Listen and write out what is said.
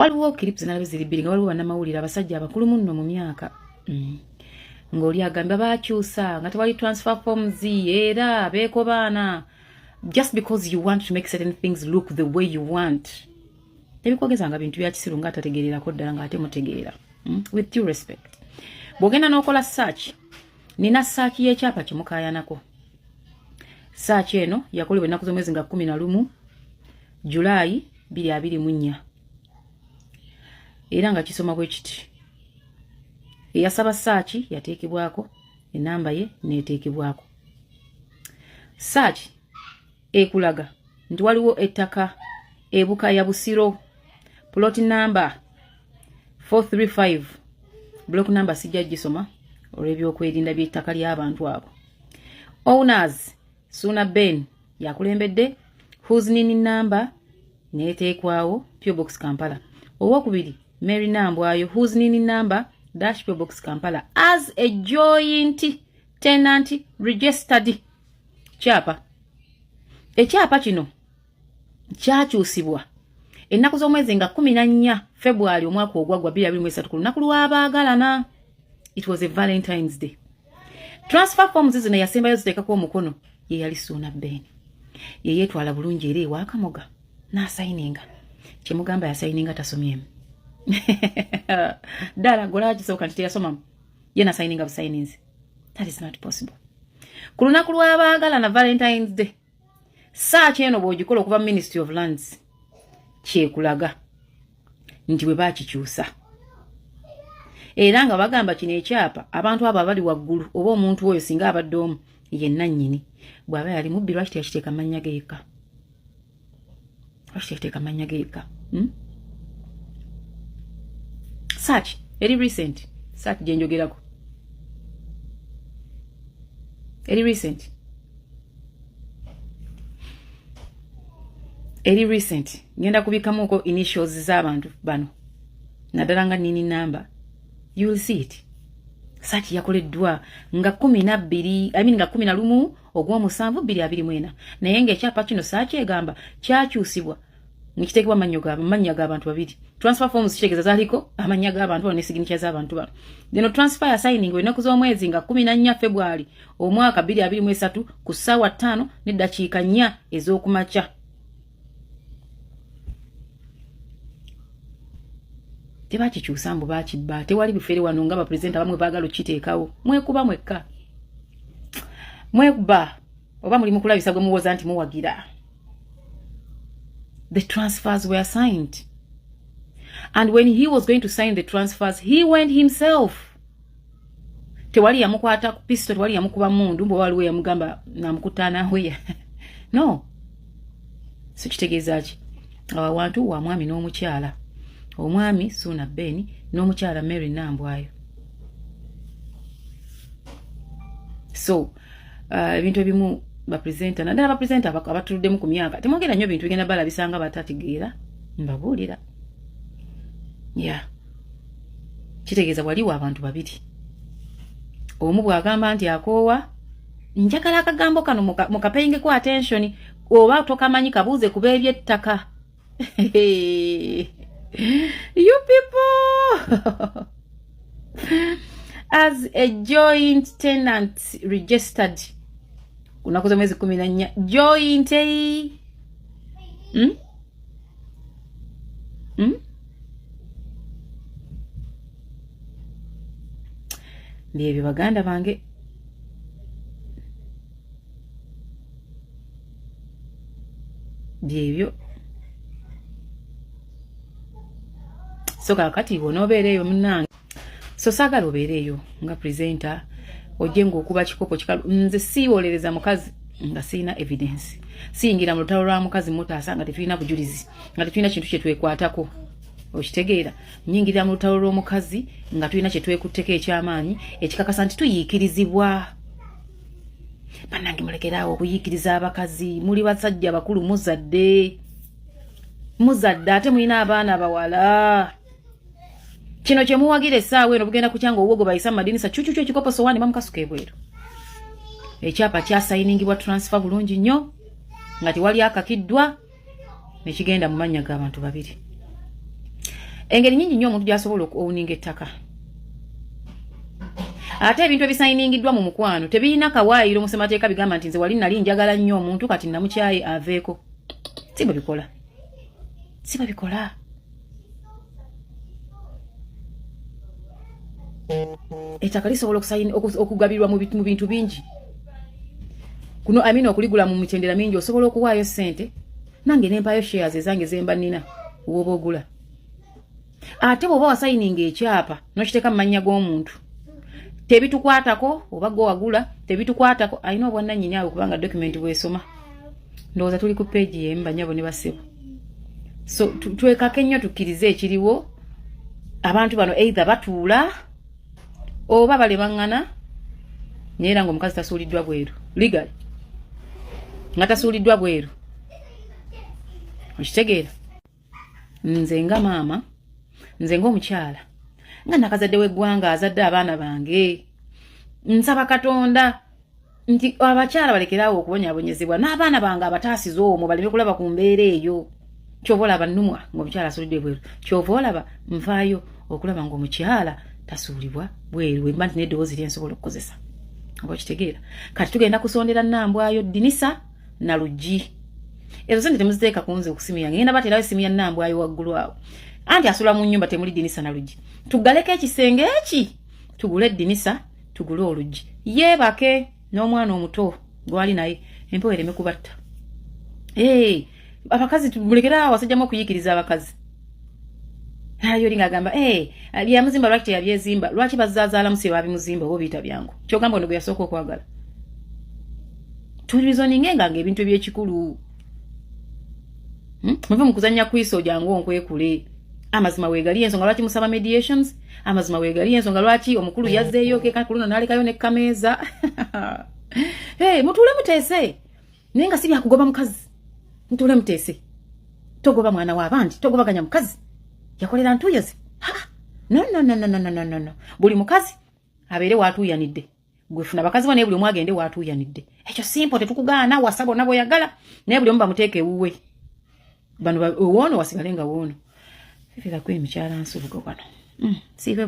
waliwo clips nalabe ziri bbiri nga waliwo bannamawulire abasajja abakulu munno mu myaka ng'oli agamba bakyusa nga tewali transfer forms era beeko baana just because you want to make certain things look the way you want. Tebikwogeza nga bintu bya kisiru nga atategeererako ddala ng'ate mutegeera. With due respect. Bw'ogenda n'okola search, nina search y'ekyapa kimukaayanako. Search eno yakolebwa ennaku z'omwezi nga 11 Julayi 2024. Era nga kisoma bwe kiti. Eyasaba search yateekebwako, enamba ye neeteekebwako. Search ekulaga nti waliwo ettaka ebuka ya Busiro, plot number 435, block number sijja gisoma olw'ebyokwerinda by'ettaka ly'abantu abo. Owners Suna Ben yakulembedde, whose nini number neeteekwawo, PO Box Kampala. Owokubiri Mary Nambwayo, whose nini number dash PO Box Kampala as a joint tenant registered. Kyapa. Ekyapa kino kyakyusibwa ennaku z'omwezi nga 14 February omwaka ogwagwa 2023 ku lunaku lw'abaagalana. It was a Valentine's Day. Transfer forms zino yasembayo ziteekako omukono ye yali Suna Ben. Ye yeetwala bulungi era ewa Kamoga n'asayininga. Kyemugamba yasayininga tasomyemu. Dala gola kisooka nti teyasomamu. Ye n'asayininga busayinizi. That is not possible. Ku lunaku lw'abaagalana Valentine's Day. Search eno bw'ogikola okuva Ministry of Lands kyekulaga nti bwe baakikyusa. Era nga bagamba kino ekyapa abantu abo abali waggulu oba omuntu oyo singa abadde omu yenna nnyini bw'aba yali mubbi lwaki teyakiteeka mannya ge yekka. Lwaki teyakiteeka mannya ge yekka? Search eri recent. Search gye njogerako. Eri recent. Eri recent. Ngenda kubikamu ko initials z'abantu bano. Naddala nga nini number. You will see it. Search yakoleddwa nga 12, nga 11 Ogw'omusanvu 2024. Naye ng'ekyapa kino search egamba kyakyusibwa nikiteekebwa amannya g'abantu babiri. Transfer forms kitegeeza zaaliko amannya g'abantu bano ne signature z'abantu bano. Deno transfer ya signing ennaku z'omwezi nga 14 February omwaka 2023 ku ssaawa 5 n'eddakiika 4 ez'okumakya. Tebakikyusa mbu bakibba. Tewali bifeere wano nga abapresidenti abamwe baagala okiteekawo. Mwekuba mwekka. Mwekuba oba muli mu kulabisa gwe muwoza nti muwagira. The transfers were signed. And when he was going to sign the transfers, he went himself. Tewali yamukwata ku pistol, tewali yamukuba mundu, mbo waliwo yamugamba namukutana hoya. No. So kitegeeza ki? Awantu wa mwami n'omukyala. Omwami Suna Ben n'omukyala Mary Nambwayo. So, ebintu ebimu bapresenta naddala bapresenta abatuddemu ku myaka temwogera nnyo bintu bigenda balabisanga batategeera mbabuulira. Yeah. Kitegeeza waliwo abantu babiri. Omu bw'agamba nti akoowa njagala akagambo kano mukapeyingeko attention oba tokamanyi kabuuze kuba eby'ettaka. You people. As a joint tenant registered. Kuna kuza mwezi 14 joint Byebyo baganda bange. Byebyo. So kakati wonobeereyo munnange. So saagala obeereyo nga presenter ojenga okuba kikopo kikalu. Nze siiwolereza mukazi nga sina evidence. Siyingira mu lutalo lwa mukazi mutaasa nga tetulina bujulizi. Nga tetulina kintu kye twekwatako. Okitegeera. Nyingira mu lutalo lw'omukazi nga tulina kye twekutteko ekyamaanyi ekikakasa nti tuyiikirizibwa. Bannange mulekeraawo okuyiikiriza abakazi. Muli basajja bakulu muzadde. Muzadde ate mulina abaana bawala. Kino kye muwagira essaawa eno bugenda kukyanga obwogo bayisa madinisa chuchuchu ekikopo sowani mamukasuka ebweru. Ekyapa kyasayiningibwa transfer bulungi nnyo nga tewali akakiddwa ne kigenda mu mannya g'abantu babiri. engeri nyingi nnyo omuntu gy'asobola okuwuninga ettaka. Ate ebintu ebisayiningiddwa mu mukwano tebirina kawaayiro mu ssemateeka bigamba nti nze wali nali njagala nnyo omuntu kati namukyaye aveeko. Si bwe bikola. Si bwe bikola. Ettaka lisobola okugabirwa mu bintu bingi. Kuno amino okuligula mu mitendera mingi osobola okuwaayo ssente nange nempayo shares ezange zemba nnina woba ogula. Ate bw'oba wasayininga ekyapa n'okiteeka mu mannya g'omuntu tebitukwatako oba gwe wagula tebitukwatako alina obwannannyini awo kubanga document bw'esoma. Ndowooza tuli ku page y'emu banyabo ne basebo. So twekake nnyo tukkirize ekiriwo abantu bano either batuula oba balebangana neera ng'omukazi tasuuliddwa bweru legal nga tasuuliddwa bweru. Okitegeera? Nze nga maama, nze ng'omukyala nga nakazadde w'eggwanga azadde abaana bange, nsaba Katonda nti abakyala balekeraawo okubonyaabonyezebwa n'abaana bange abataasize omwo baleme kulaba ku mbeera eyo. Kyova olaba nnumwa ng'omukyala asuulidde bweru, kyova olaba nvaayo okulaba ng'omukyala tasuulibwa bweru wemba nti n'eddoboozi lyensobola okukozesa. Oba okitegeera? Kati tugenda kusondera Nambwayo Dinisa na Luggi. Ezo sente temuziteeka ku nze okusimu yange. Ngenda baterawo essimu ya Nambwayo waggulu awo. Anti asula mu nnyumba temuli Dinisa na Luggi. Tugaleko ekisenge eki. Tugule Dinisa, tugule Oluggi. Yeebake n'omwana omuto gwali naye empewo ereme kubatta. Abakazi mulekera awasajjamu okuyikiriza abakazi. Ayo linga agamba bya muzimba lwaki yabyezimba lwaki bazaazaala musi babimuzimba obo biyita byangu. Kyogamba ono gwe yasooka okwagala. Tulizoninge nga ebintu eby'ekikulu. Muve mu kuzannya kwiso jangu onkwekule. Amazima weegali ensonga lwaki musaba mediations. Amazima weegali ensonga lwaki omukulu yazzeeyo ke kakuluna nalekayo ne kameeza. Mutule muteese. Nenga si bya kugoba mukazi. Mutule muteese. Togoba mwana w'abandi, togobaganya mukazi. Yakolera ntuyoze. No. Buli mukazi abeere waatuuyanidde. Gwe funa bakazi bone buli mwagende waatuuyanidde. Ekyo simple tetukugaana wasabo nabo yagala. Naye buli omu bamuteeke ewuwe. Bano woono wasigale nga woono. Fifika kwe mikyala nsubugo kano. Sibe